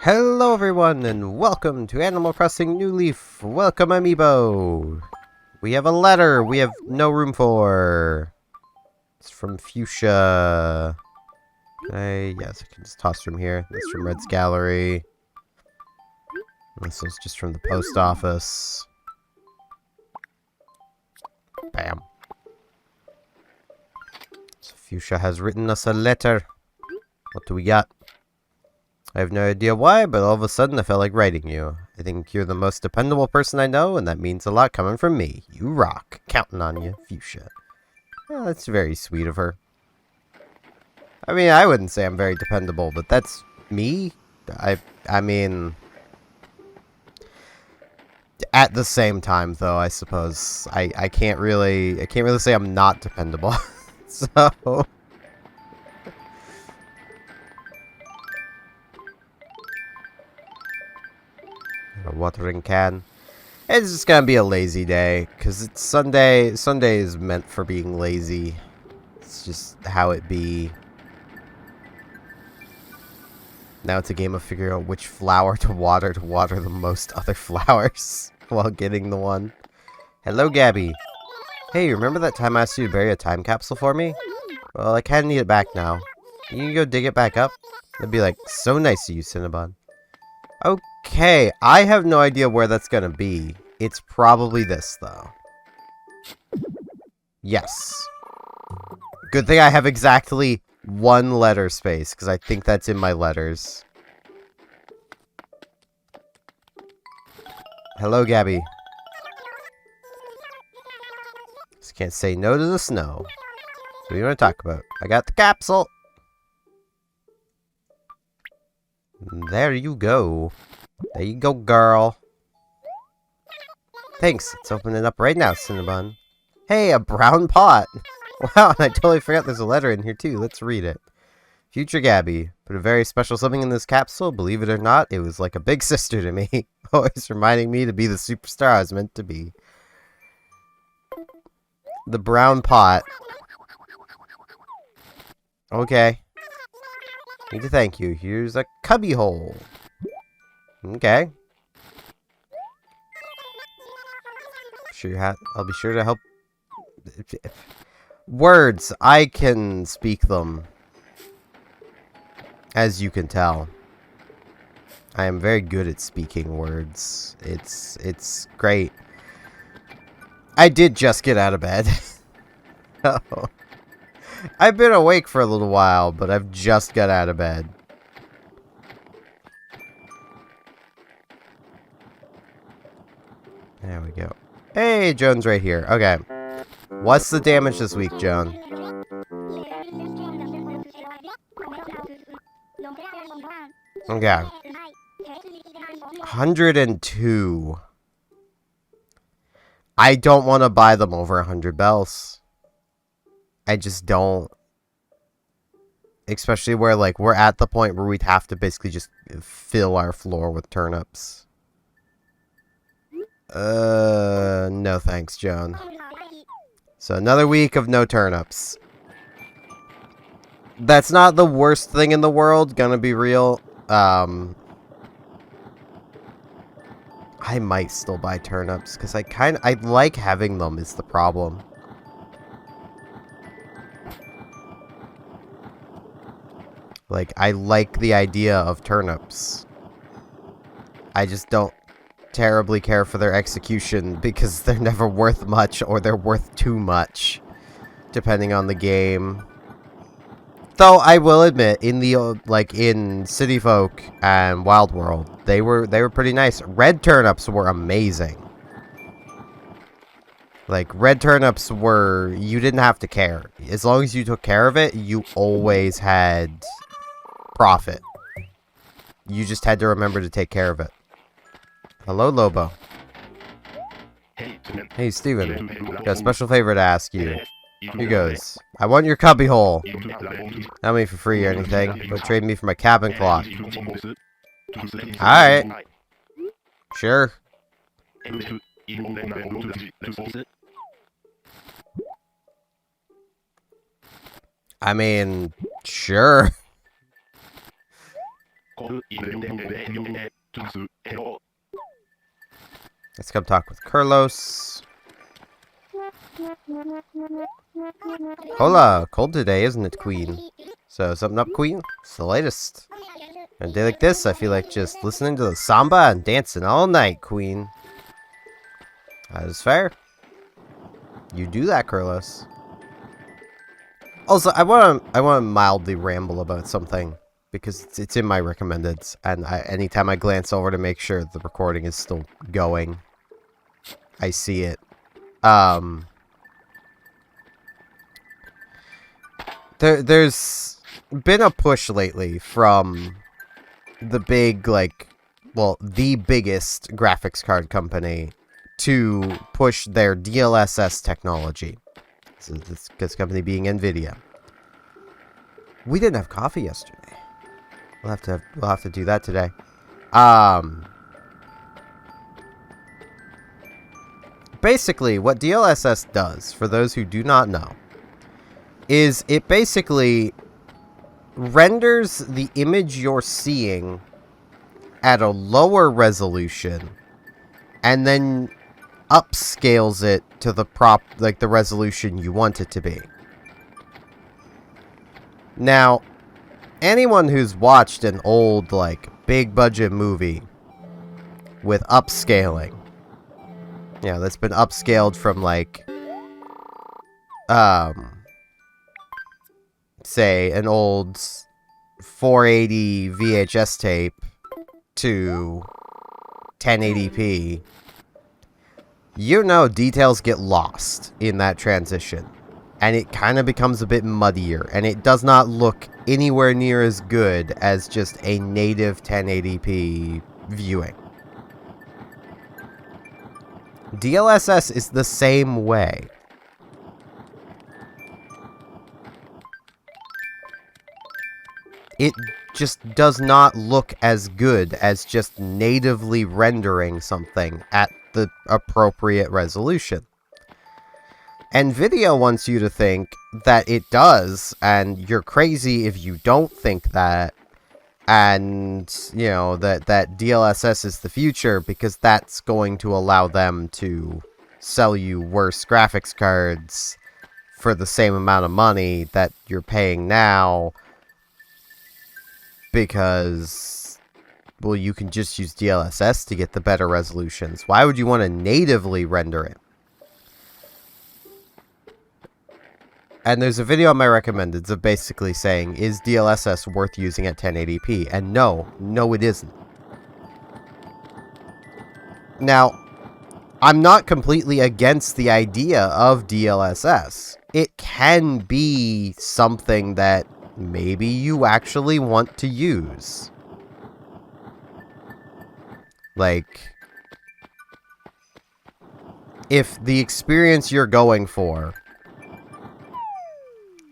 Hello everyone, and welcome to Animal Crossing New Leaf. Welcome, Amiibo. We have a letter we have no room for. It's from Fuchsia. Yes, I can just toss from here. This from Red's Gallery. This is just from the post office. Bam. So Fuchsia has written us a letter. What do we got? I have no idea why, but all of a sudden I felt like writing you. I think you're the most dependable person I know, and that means a lot coming from me. You rock. Counting on you, Fuchsia. Well, that's very sweet of her. I mean, I wouldn't say I'm very dependable, but that's me. I mean, at the same time, though, I suppose I can't really say I'm not dependable. So. A watering can. It's just gonna be a lazy day, because it's Sunday. Sunday is meant for being lazy. It's just how it be. Now it's a game of figuring out which flower to water the most other flowers while getting the one. Hello, Gabby. Hey, remember that time I asked you to bury a time capsule for me? Well, I kinda need it back now. You can go dig it back up? That'd be like so nice of you, Cinnabon. Okay, I have no idea where that's gonna be. It's probably this, though. Yes. Good thing I have exactly one letter space, because I think that's in my letters. Hello, Gabby. Just can't say no to the snow. What do you want to talk about? I got the capsule. There you go. There you go, girl. Thanks. It's opening up right now, Cinnabon. Hey, a brown pot. Wow, and I totally forgot there's a letter in here, too. Let's read it. Future Gabby. Put a very special something in this capsule. Believe it or not, it was like a big sister to me. Always reminding me to be the superstar I was meant to be. The brown pot. Okay. Need to thank you. Here's a cubby hole. Okay. I'll be sure to help. Words, I can speak them. As you can tell. I am very good at speaking words. It's great. I did just get out of bed. Oh. I've been awake for a little while, but I've just got out of bed. There we go. Hey, Joan's right here. Okay. What's the damage this week, Joan? Okay. 102. I don't want to buy them over 100 bells. I just don't. Especially where, like, we're at the point where we'd have to basically just fill our floor with turnips. No thanks, Joan. So another week of no turnips. That's not the worst thing in the world, gonna be real. I might still buy turnips, because I like having them is the problem. Like, I like the idea of turnips. I just don't terribly care for their execution because they're never worth much or they're worth too much, depending on the game. Though I will admit, in the like in City Folk and Wild World, they were pretty nice. Red turnips were amazing. Like, red turnips were, you didn't have to care. As long as you took care of it, you always had profit. You just had to remember to take care of it. Hello, Lobo. Hey, Steven. Got a special favor to ask you. Here goes. I want your cubby hole. Not me for free or anything, but trade me for my cabin clock. Alright. Sure. I mean, sure. Let's come talk with Carlos. Hola, cold today, isn't it, Queen? So, something up, Queen? It's the latest. On a day like this, I feel like just listening to the samba and dancing all night, Queen. That is fair. You do that, Carlos. Also, I want to mildly ramble about something because it's in my recommendeds, and anytime I glance over to make sure the recording is still going, I see it. There's been a push lately from the big, the biggest graphics card company to push their DLSS technology. This company being NVIDIA. We didn't have coffee yesterday. We'll have to do that today. Basically, what DLSS does, for those who do not know, is it basically renders the image you're seeing at a lower resolution and then upscales it to the the resolution you want it to be. Now, anyone who's watched an old, big budget movie with upscaling, that's been upscaled from, say, an old 480 VHS tape to 1080p, details get lost in that transition. And it kind of becomes a bit muddier, and it does not look anywhere near as good as just a native 1080p viewing. DLSS is the same way. It just does not look as good as just natively rendering something at the appropriate resolution. NVIDIA wants you to think that it does, and you're crazy if you don't think that, and, that DLSS is the future, because that's going to allow them to sell you worse graphics cards for the same amount of money that you're paying now, because, well, you can just use DLSS to get the better resolutions. Why would you want to natively render it? And there's a video on my recommendeds of basically saying, is DLSS worth using at 1080p? And no, it isn't. Now, I'm not completely against the idea of DLSS. It can be something that maybe you actually want to use. If the experience you're going for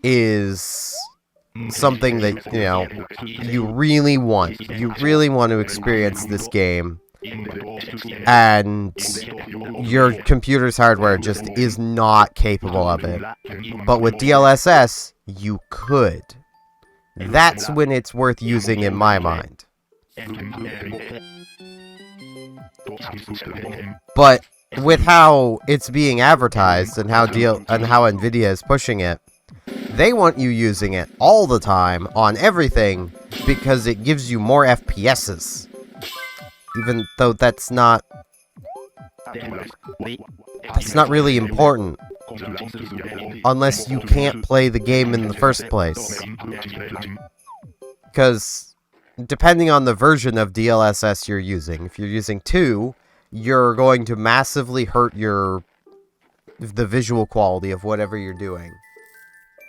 is something that, you really want. You really want to experience this game, and your computer's hardware just is not capable of it. But with DLSS, you could. That's when it's worth using in my mind. But with how it's being advertised and how NVIDIA is pushing it, they want you using it all the time on everything because it gives you more FPSs. Even though that's not really important. Unless you can't play the game in the first place. Because depending on the version of DLSS you're using, if you're using 2, you're going to massively hurt the visual quality of whatever you're doing.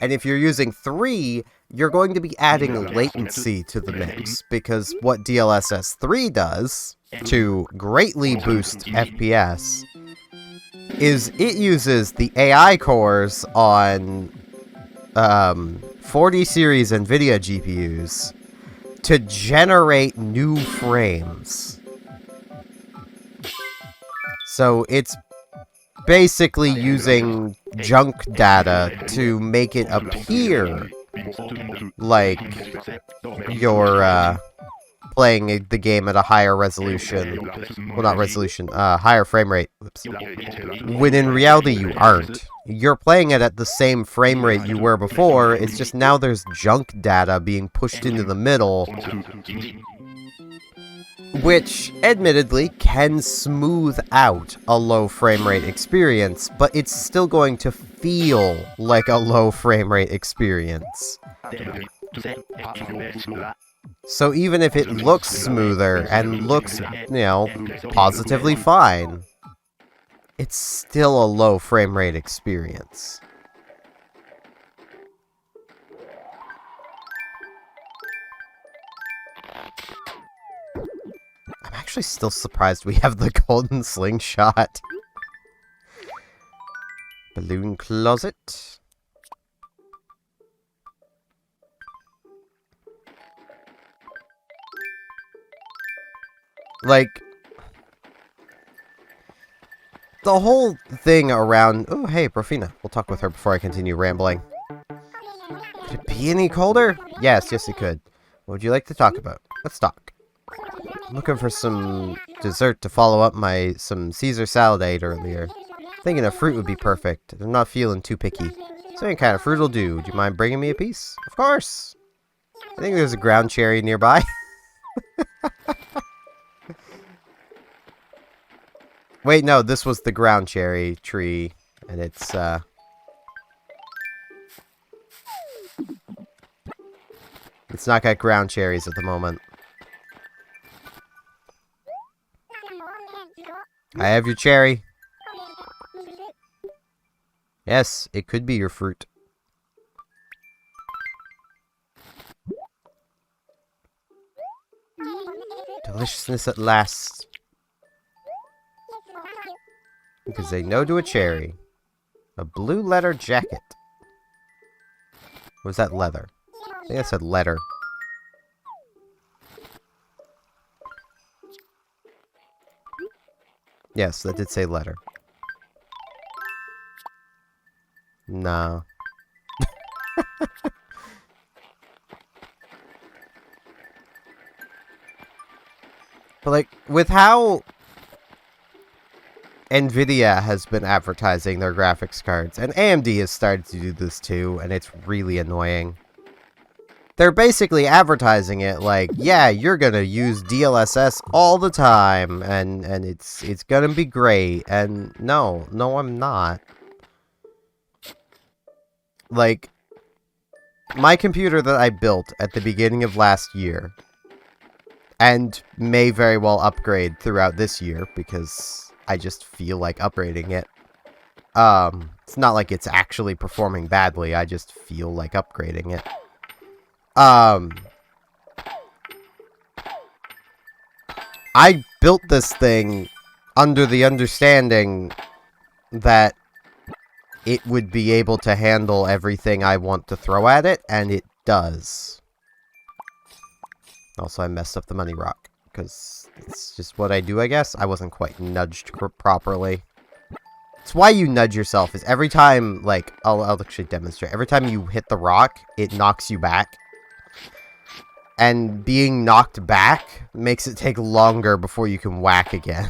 And if you're using 3, you're going to be adding latency to the mix, because what DLSS 3 does, to greatly boost FPS, is it uses the AI cores on 40 series NVIDIA GPUs to generate new frames. So it's basically using junk data to make it appear like, you're, playing the game at a higher resolution. Well, not resolution, higher frame rate. Oops. When in reality, you aren't. You're playing it at the same frame rate you were before, it's just now there's junk data being pushed into the middle, which, admittedly, can smooth out a low frame rate experience, but it's still going to feel like a low frame rate experience. So even if it looks smoother and looks, positively fine, it's still a low frame rate experience. I'm actually still surprised we have the golden slingshot. Balloon closet. Like, the whole thing around... Oh, hey, Profina. We'll talk with her before I continue rambling. Could it be any colder? Yes, it could. What would you like to talk about? Let's talk. I'm looking for some dessert to follow up some Caesar salad I ate earlier. Thinking a fruit would be perfect. I'm not feeling too picky. So any kind of fruit will do. Do you mind bringing me a piece? Of course! I think there's a ground cherry nearby. Wait, no, this was the ground cherry tree, and it's, it's not got ground cherries at the moment. I have your cherry. Yes, it could be your fruit. Deliciousness at last. You can say no to a cherry. A blue leather jacket. Was that leather? I think I said letter. Yes, that did say letter. No. But, like, with how Nvidia has been advertising their graphics cards, and AMD has started to do this too, and it's really annoying. They're basically advertising it like, yeah, you're gonna use DLSS all the time, and it's gonna be great, and no, I'm not. Like, my computer that I built at the beginning of last year, and may very well upgrade throughout this year, because I just feel like upgrading it. It's not like it's actually performing badly, I just feel like upgrading it. I built this thing under the understanding that it would be able to handle everything I want to throw at it, and it does. Also, I messed up the money rock, because it's just what I do, I guess. I wasn't quite nudged properly. It's why you nudge yourself, is every time, like, I'll actually demonstrate. Every time you hit the rock, it knocks you back. And being knocked back makes it take longer before you can whack again.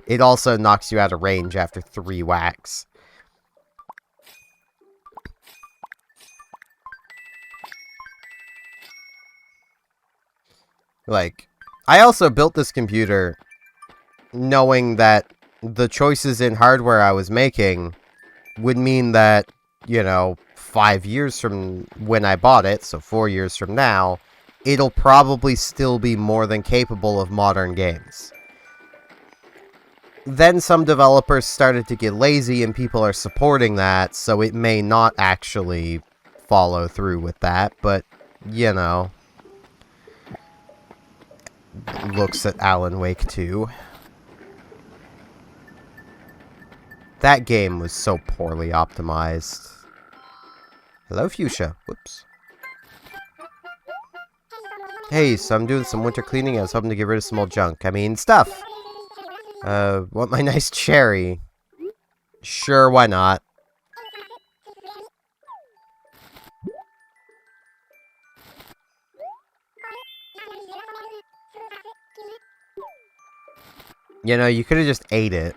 It also knocks you out of range after 3 whacks. Like, I also built this computer knowing that the choices in hardware I was making would mean that, 5 years from when I bought it, so 4 years from now, it'll probably still be more than capable of modern games. Then some developers started to get lazy and people are supporting that, so it may not actually follow through with that, but, looks at Alan Wake 2. That game was so poorly optimized. Hello, Fuchsia. Whoops. Hey, so I'm doing some winter cleaning. I was hoping to get rid of some old junk. I mean, stuff. Want my nice cherry? Sure, why not? You know, you could have just ate it.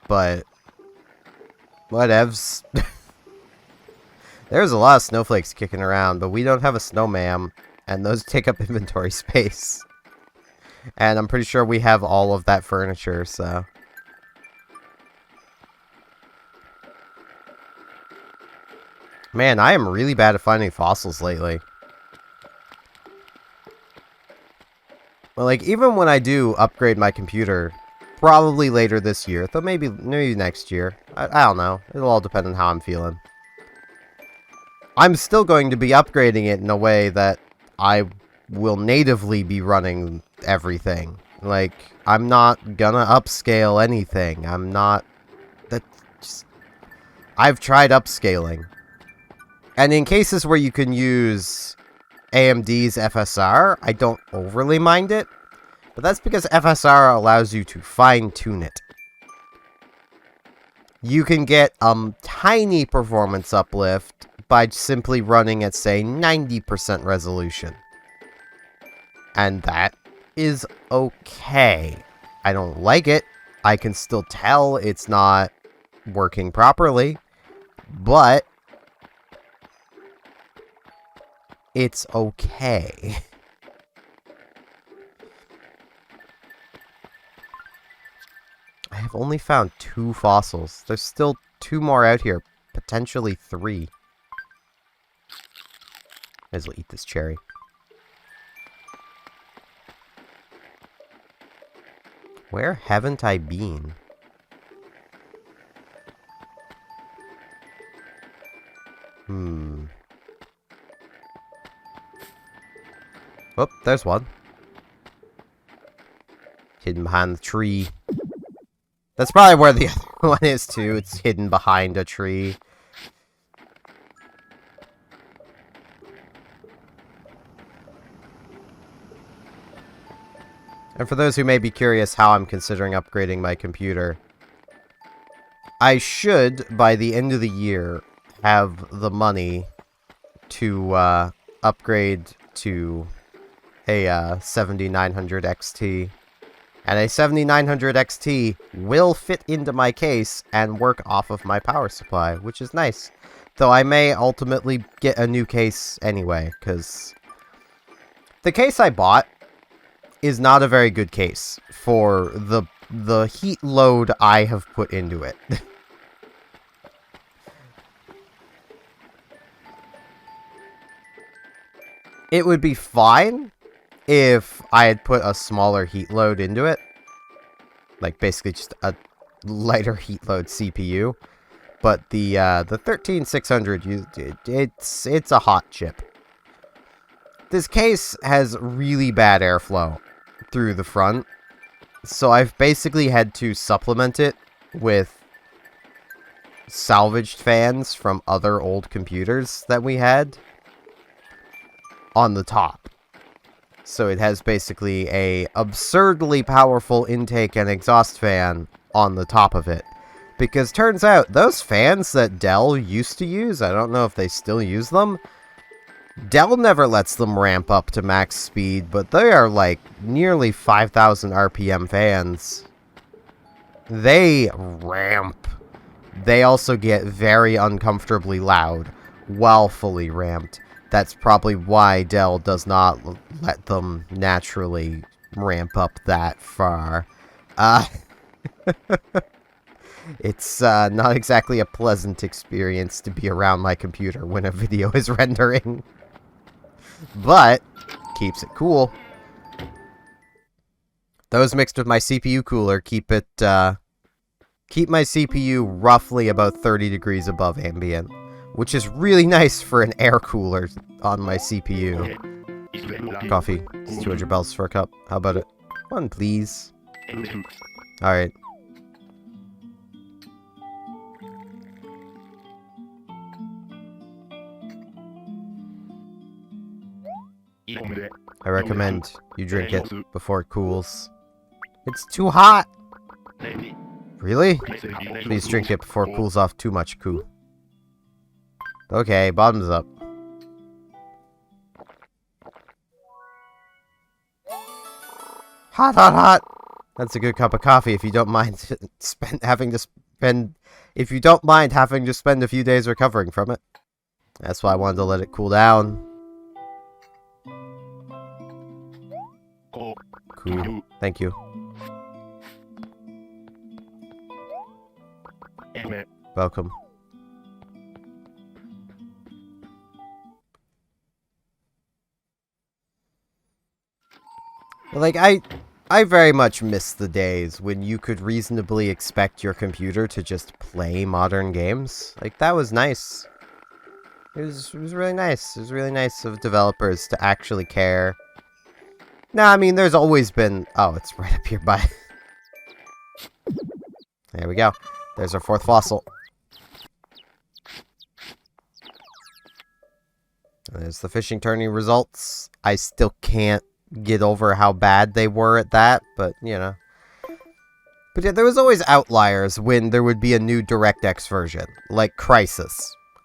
But whatevs. There's a lot of snowflakes kicking around, but we don't have a snowman, and those take up inventory space. And I'm pretty sure we have all of that furniture, so... Man, I am really bad at finding fossils lately. Well, like, even when I do upgrade my computer, probably later this year, though maybe next year. I don't know. It'll all depend on how I'm feeling. I'm still going to be upgrading it in a way that I will natively be running everything. Like, I'm not gonna upscale anything. I'm not... I've tried upscaling. And in cases where you can use AMD's FSR, I don't overly mind it. But that's because FSR allows you to fine-tune it. You can get tiny performance uplift by simply running at, say, 90% resolution. And that is okay. I don't like it. I can still tell it's not working properly. But it's okay. I have only found 2 fossils. There's still 2 more out here. Potentially 3. Might as well eat this cherry. Where haven't I been? Oh, there's one. Hidden behind the tree. That's probably where the other one is, too. It's hidden behind a tree. And for those who may be curious how I'm considering upgrading my computer, I should, by the end of the year, have the money to upgrade to a 7900 XT. And a 7900 XT will fit into my case and work off of my power supply, which is nice. Though I may ultimately get a new case anyway, because the case I bought is not a very good case for the heat load I have put into it. It would be fine if I had put a smaller heat load into it. Like, basically just a lighter heat load CPU. But the 13600, it's a hot chip. This case has really bad airflow through the front. So I've basically had to supplement it with salvaged fans from other old computers that we had on the top. So it has basically a absurdly powerful intake and exhaust fan on the top of it. Because turns out, those fans that Dell used to use, I don't know if they still use them, Dell never lets them ramp up to max speed, but they are like nearly 5,000 RPM fans. They ramp. They also get very uncomfortably loud while fully ramped. That's probably why Dell does not let them naturally ramp up that far. It's not exactly a pleasant experience to be around my computer when a video is rendering. But, keeps it cool. Those mixed with my CPU cooler keep my CPU roughly about 30 degrees above ambient. Which is really nice for an air cooler on my CPU. Coffee. It's 200 bells for a cup. How about it? One, please. Alright. I recommend you drink it before it cools. It's too hot! Really? Please drink it before it cools off too much, Koo. Okay, bottoms up. Hot, hot, hot. That's a good cup of coffee if you don't mind if you don't mind having to spend a few days recovering from it. That's why I wanted to let it cool down. Cool. Thank you. Welcome. Like, I very much miss the days when you could reasonably expect your computer to just play modern games. Like, that was nice. It was really nice. It was really nice of developers to actually care. Nah, I mean, there's always been... Oh, it's right up here by... There we go. There's our fourth fossil. There's the fishing tourney results. I still can't get over how bad they were at that, but, you know. But yeah, there was always outliers when there would be a new DirectX version, like Crysis.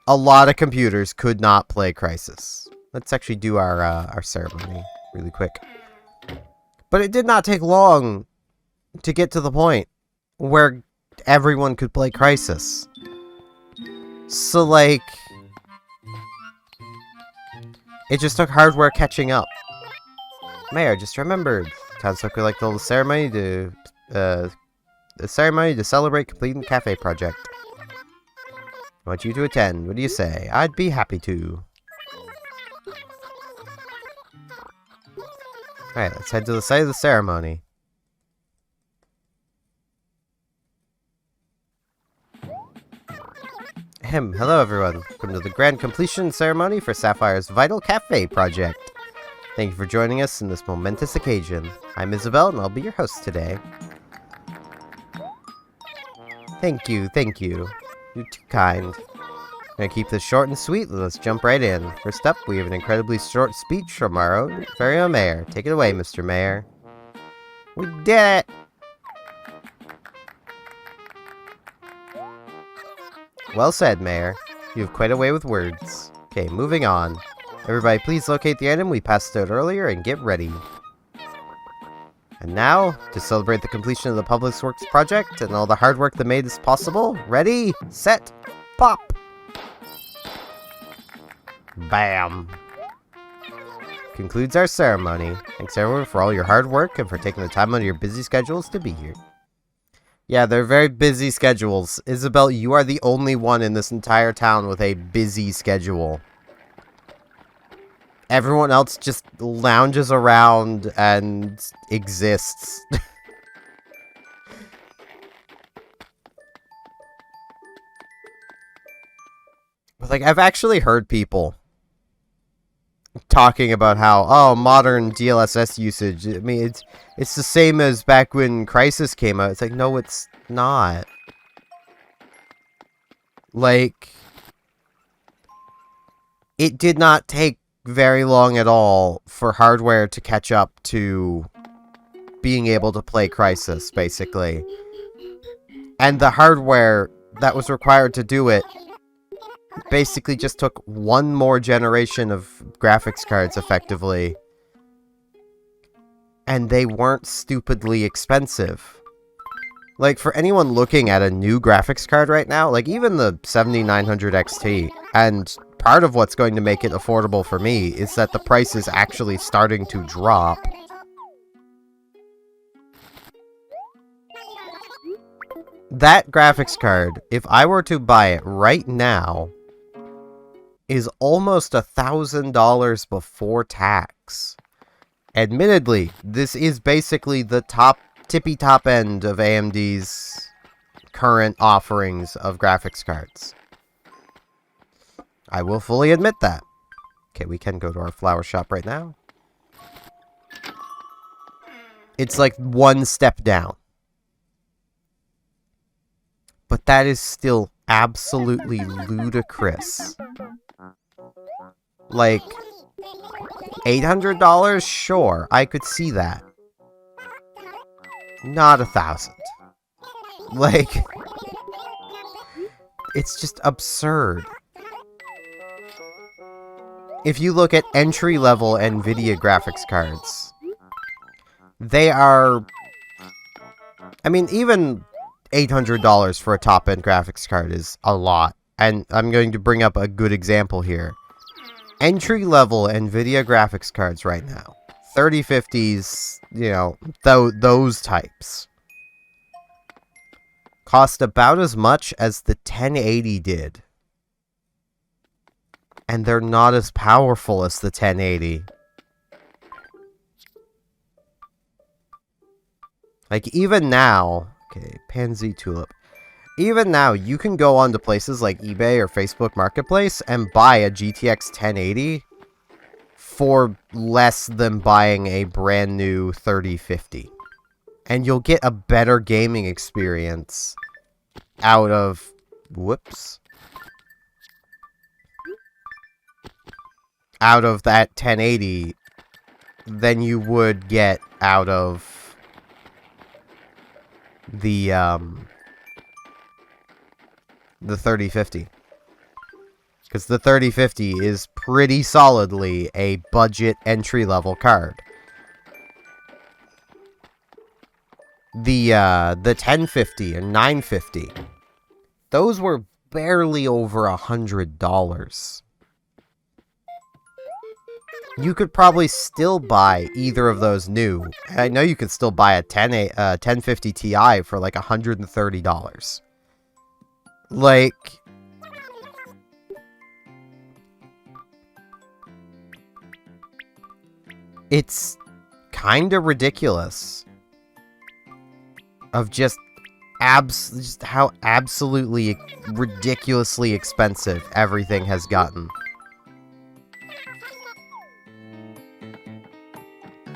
A lot of computers could not play Crysis. Let's actually do our ceremony really quick. But it did not take long to get to the point where everyone could play Crysis. So, like, it just took hardware catching up. Mayor, just remembered. Townsfolk would like to hold a ceremony to celebrate completing the cafe project. I want you to attend. What do you say? I'd be happy to. Alright, let's head to the site of the ceremony. Hello everyone. Welcome to the grand completion ceremony for Sapphire's Vital Cafe project. Thank you for joining us in this momentous occasion. I'm Isabel, and I'll be your host today. Thank you, thank you. You're too kind. I'm gonna keep this short and sweet, let's jump right in. First up, we have an incredibly short speech from our very own mayor. Take it away, Mr. Mayor. We did it! Well said, Mayor. You have quite a way with words. Okay, moving on. Everybody please locate the item we passed out earlier and get ready. And now, to celebrate the completion of the Public Works project and all the hard work that made this possible, ready, set, pop! Bam! Concludes our ceremony. Thanks everyone for all your hard work and for taking the time out of your busy schedules to be here. Yeah, they're very busy schedules. Isabel, you are the only one in this entire town with a busy schedule. Everyone else just lounges around and exists. But, like, I've actually heard people talking about how, oh, modern DLSS usage, I mean, it's the same as back when Crysis came out. It's like, no, it's not. Like, it did not take very long at all for hardware to catch up to being able to play Crysis, basically. And the hardware that was required to do it basically just took one more generation of graphics cards, effectively. And they weren't stupidly expensive. Like, for anyone looking at a new graphics card right now, like, even the 7900 XT, and part of what's going to make it affordable for me is that the price is actually starting to drop. That graphics card, if I were to buy it right now, is almost $1,000 before tax. Admittedly, this is basically the tippy top end of AMD's current offerings of graphics cards. I will fully admit that. Okay, we can go to our flower shop right now. It's like one step down. But that is still absolutely ludicrous. Like, $800? Sure, I could see that. Not 1,000. Like, it's just absurd. If you look at entry-level NVIDIA graphics cards, They are... I mean, even $800 for a top-end graphics card is a lot. And I'm going to bring up a good example here. Entry-level NVIDIA graphics cards right now. 3050s, you know, those types. Cost about as much as the 1080 did. And they're not as powerful as the 1080. Like, even now... Okay, Pansy Tulip. Even now, you can go on to places like eBay or Facebook Marketplace and buy a GTX 1080 for less than buying a brand new 3050. And you'll get a better gaming experience out of... Whoops. Out of that 1080 than you would get out of the 3050. Because the 3050 is pretty solidly a budget entry-level card. The 1050 and 950, those were barely over $100. You could probably still buy either of those new. And I know you could still buy a 1050 Ti for like $130. Like... It's kind of ridiculous of just how absolutely ridiculously expensive everything has gotten.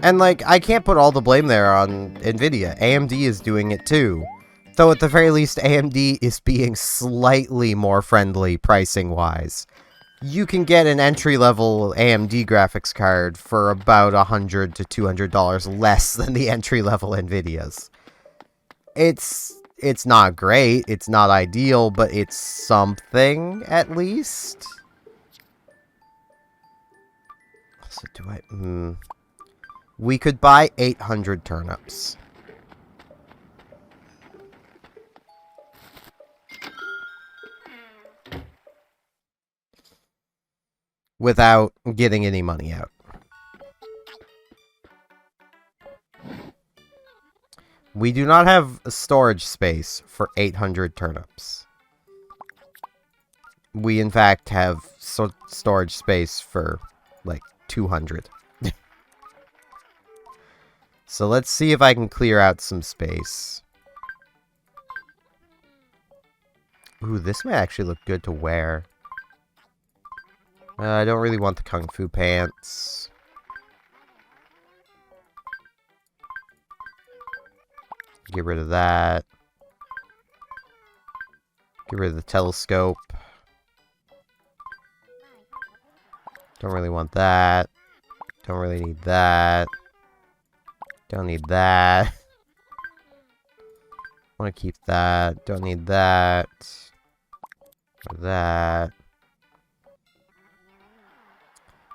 And, like, I can't put all the blame there on NVIDIA. AMD is doing it too. Though, at the very least, AMD is being slightly more friendly pricing-wise. You can get an entry-level AMD graphics card for about $100 to $200 less than the entry-level NVIDIA's. It's not great, it's not ideal, but it's something, at least. So do I... We could buy 800 turnips. Without getting any money out. We do not have a storage space for 800 turnips. We, in fact, have storage space for, like, 200. So let's see if I can clear out some space. Ooh, this might actually look good to wear. I don't really want the Kung Fu pants. Get rid of that. Get rid of the telescope. Don't really want that. Don't really need that. Don't need that. Want to keep that. Don't need that. That.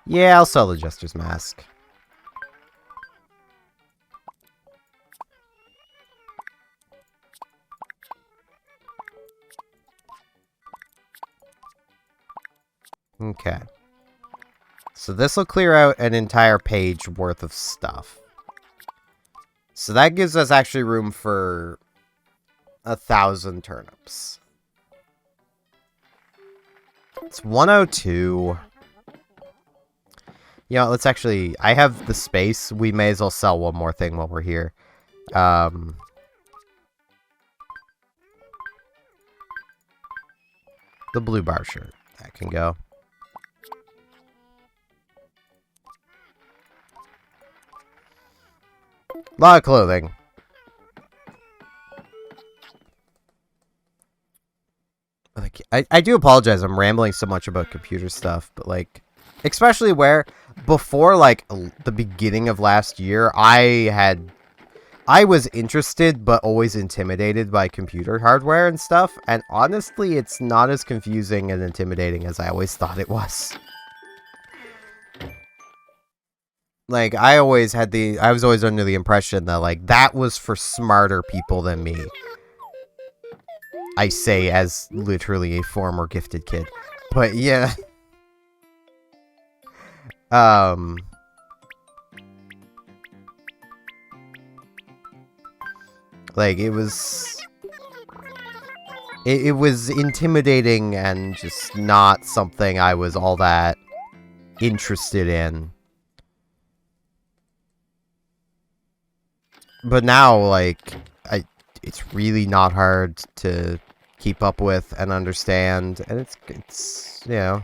Yeah, I'll sell the Jester's Mask. Okay. So this will clear out an entire page worth of stuff. So that gives us actually room for 1,000 turnips. It's 102. You know, let's actually... I have the space. We may as well sell one more thing while we're here. The blue bar shirt. That can go. A lot of clothing. Like, I do apologize. I'm rambling so much about computer stuff, but like... Especially where, before, like, the beginning of last year, I was interested, but always intimidated by computer hardware and stuff, and honestly, it's not as confusing and intimidating as I always thought it was. Like, I was always under the impression that, like, that was for smarter people than me. I say as literally a former gifted kid. But, yeah. Like, it was... It was intimidating and just not something I was all that interested in. But now, like, it's really not hard to keep up with and understand, and it's you know,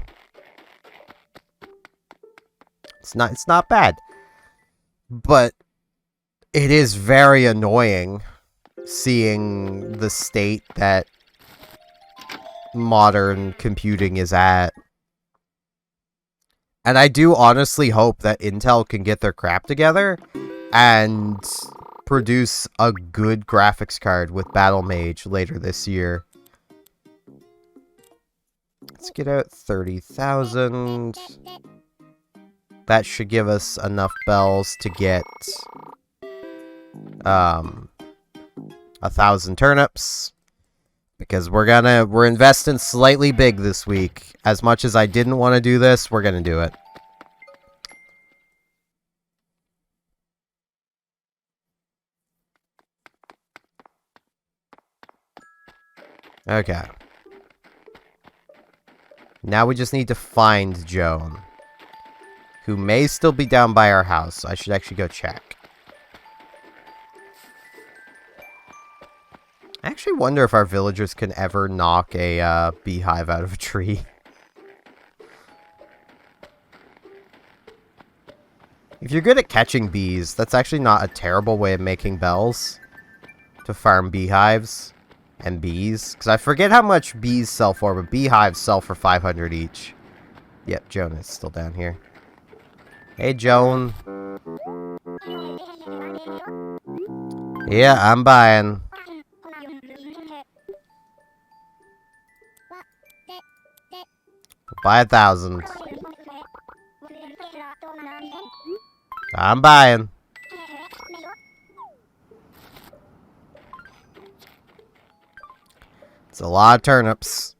it's not bad. But it is very annoying seeing the state that modern computing is at. And I do honestly hope that Intel can get their crap together and produce a good graphics card with Battle Mage later this year. Let's get out 30,000. That should give us enough bells to get 1,000 turnips. Because we're investing slightly big this week. As much as I didn't want to do this, we're gonna do it. Okay. Now we just need to find Joan, who may still be down by our house. I should actually go check. I actually wonder if our villagers can ever knock a beehive out of a tree. If you're good at catching bees, that's actually not a terrible way of making bells. To farm beehives and bees. Because I forget how much bees sell for, but beehives sell for 500 each. Yep, Joan is still down here. Hey, Joan. Yeah, I'm buying. Buy 1,000. I'm buying. It's a lot of turnips.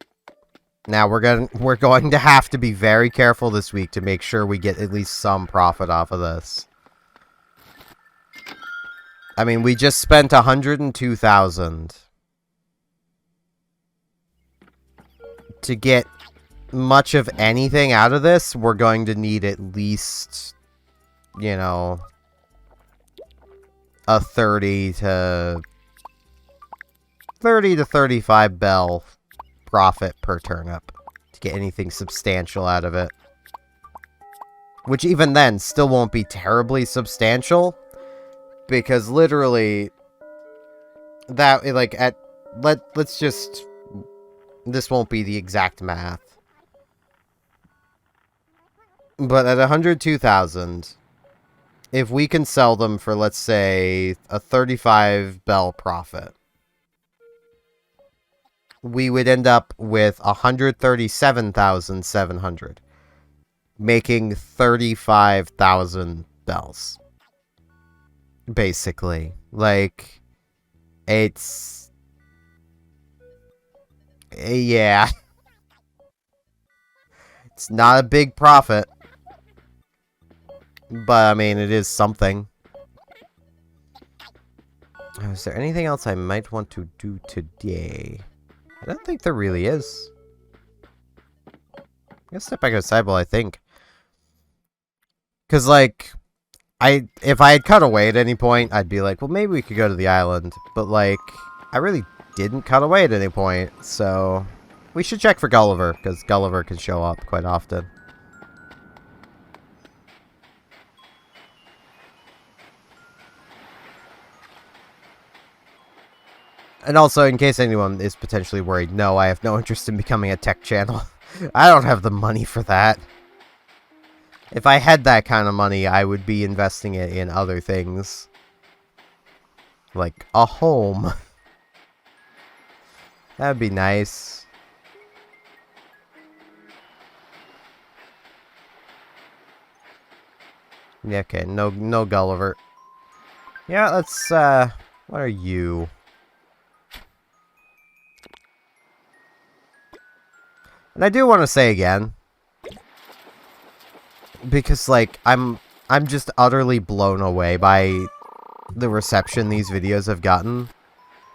Now we're going to have to be very careful this week to make sure we get at least some profit off of this. I mean, we just spent 102,000 to get much of anything out of this. We're going to need at least, you know, a 30 to 35 bell profit per turnip to get anything substantial out of it. Which even then still won't be terribly substantial, because literally that, like, let's just, this won't be the exact math. But at 102,000, if we can sell them for, let's say, a 35 bell profit, we would end up with 137,700, making 35,000 bells. Basically. Like, it's... yeah. It's not a big profit. But, I mean, it is something. Is there anything else I might want to do today? I don't think there really is. I'm gonna step back outside while I think. Because, like, if I had cut away at any point, I'd be like, well, maybe we could go to the island. But, like, I really didn't cut away at any point. So, we should check for Gulliver, because Gulliver can show up quite often. And also, in case anyone is potentially worried, no, I have no interest in becoming a tech channel. I don't have the money for that. If I had that kind of money, I would be investing it in other things. Like a home. That'd be nice. Yeah, okay, no Gulliver. Yeah, let's, what are you? And I do want to say again, because, like, I'm just utterly blown away by the reception these videos have gotten,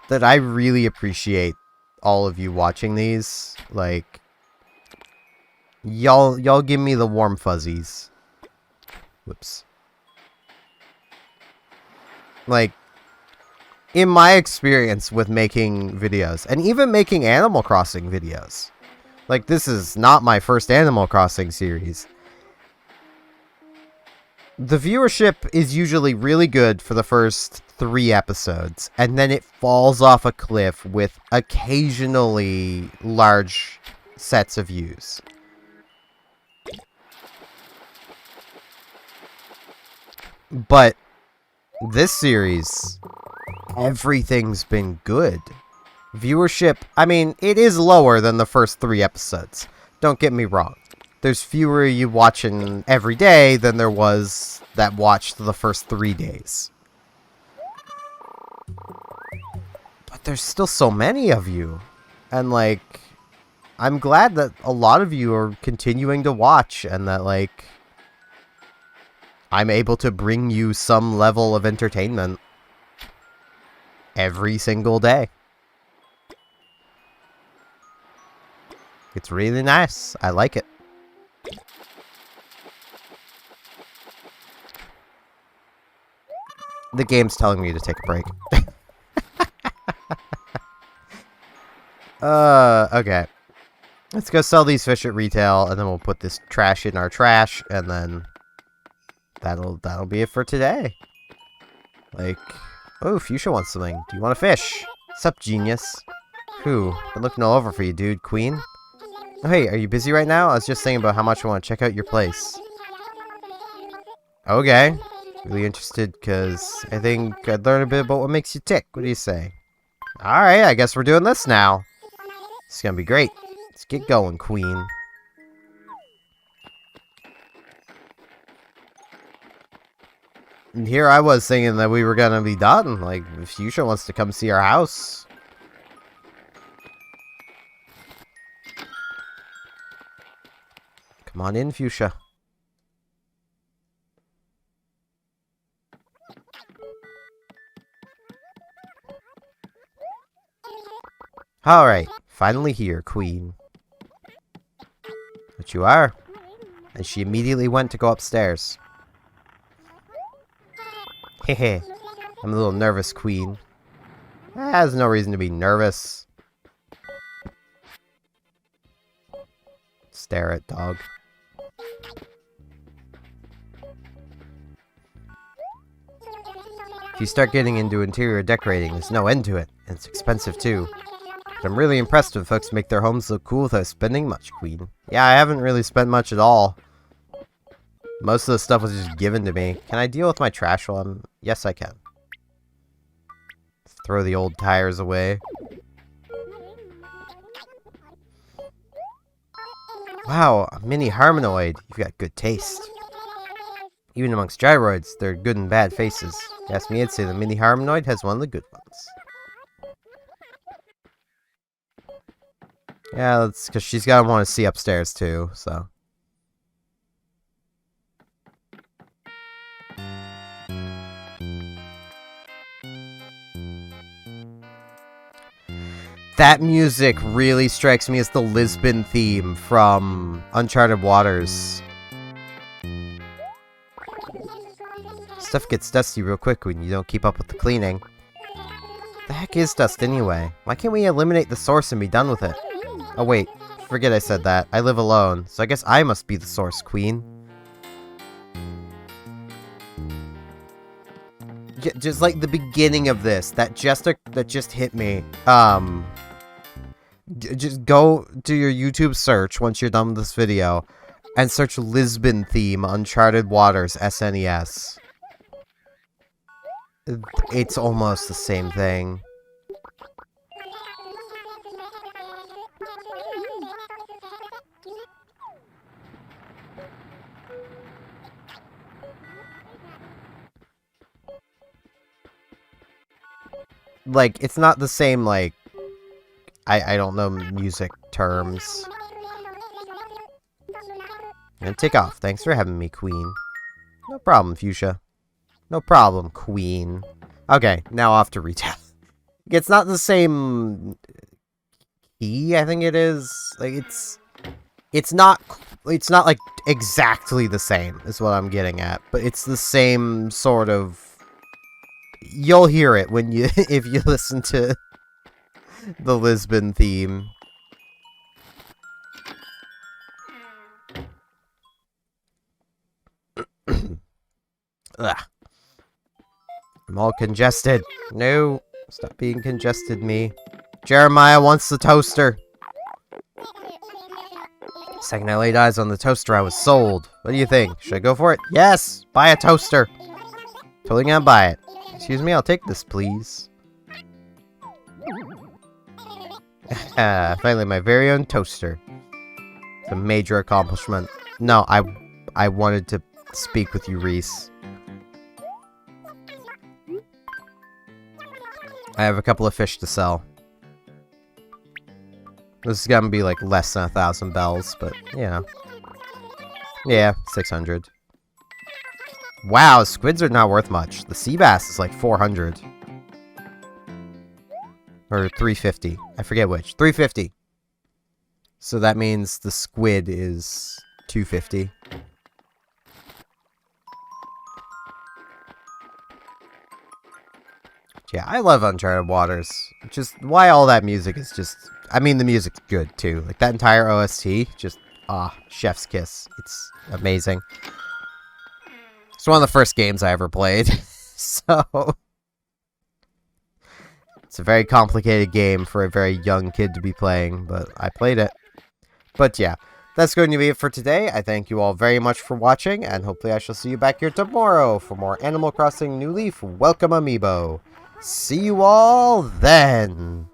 that I really appreciate all of you watching these. Like, y'all give me the warm fuzzies. Whoops. Like, in my experience with making videos, and even making Animal Crossing videos, like, this is not my first Animal Crossing series. The viewership is usually really good for the first 3 episodes, and then it falls off a cliff with occasionally large sets of views. But this series, everything's been good. Viewership, I mean, it is lower than the first 3 episodes. Don't get me wrong. There's fewer you watching every day than there was that watched the first 3 days. But there's still so many of you. And, like, I'm glad that a lot of you are continuing to watch and that, like, I'm able to bring you some level of entertainment every single day. It's really nice. I like it. The game's telling me to take a break. Okay. Let's go sell these fish at retail, and then we'll put this trash in our trash, and then that'll be it for today. Like, oh, Fuchsia wants something. Do you want a fish? Sup, genius? Who? Been looking all over for you, dude. Queen? Oh, hey, are you busy right now? I was just thinking about how much I want to check out your place. Okay. Really interested, because I think I'd learn a bit about what makes you tick. What do you say? Alright, I guess we're doing this now. It's gonna be great. Let's get going, Queen. And here I was thinking that we were gonna be done. Like, if Fuchsia wants to come see our house. Come on in, Fuchsia. Alright, finally here, Queen. But you are. And she immediately went to go upstairs. Hehe. I'm a little nervous, Queen. There's no reason to be nervous. Stare at dog. If you start getting into interior decorating, there's no end to it. And it's expensive too. But I'm really impressed when folks make their homes look cool without spending much, Queen. Yeah, I haven't really spent much at all. Most of the stuff was just given to me. Can I deal with my trash while I'm... Yes, I can. Throw the old tires away. Wow, a mini Harmonoid. You've got good taste. Even amongst gyroids, there are good and bad faces. If you ask me, I'd say the mini Harmonoid has one of the good ones. Yeah, that's because she's gotta want to see upstairs too, so... That music really strikes me as the Lisbon theme from Uncharted Waters. Stuff gets dusty real quick when you don't keep up with the cleaning. The heck is dust anyway? Why can't we eliminate the source and be done with it? Oh wait, forget I said that. I live alone, so I guess I must be the source, Queen. Just like the beginning of this, that just hit me. Just go to your YouTube search once you're done with this video, and search Lisbon theme Uncharted Waters SNES. It's almost the same thing. like, it's not the same, like, I don't know music terms. And take off. Thanks for having me, Queen. No problem, Fuchsia. No problem, Queen. Okay, now off to retail. It's not the same key, I think it is. Like, it's not like exactly the same is what I'm getting at, but it's the same sort of. You'll hear it when you if you listen to the Lisbon theme. Ugh. I'm all congested. No, stop being congested, me. Jeremiah wants the toaster. Second I laid eyes on the toaster, I was sold. What do you think? Should I go for it? Yes! Buy a toaster! Totally gonna buy it. Excuse me, I'll take this, please. Finally, my very own toaster. It's a major accomplishment. No, I wanted to speak with you, Reese. I have a couple of fish to sell. This is gonna be like less than 1,000 bells, but yeah. Yeah, 600. Wow, squids are not worth much. The sea bass is like 400. Or 350. I forget which. 350. So that means the squid is 250. Yeah, I love Uncharted Waters. Just why all that music is just... I mean, the music's good, too. Like, that entire OST, just... chef's kiss. It's amazing. It's one of the first games I ever played. So... It's a very complicated game for a very young kid to be playing, but I played it. But yeah, that's going to be it for today. I thank you all very much for watching, and hopefully I shall see you back here tomorrow for more Animal Crossing New Leaf Welcome Amiibo. See you all then!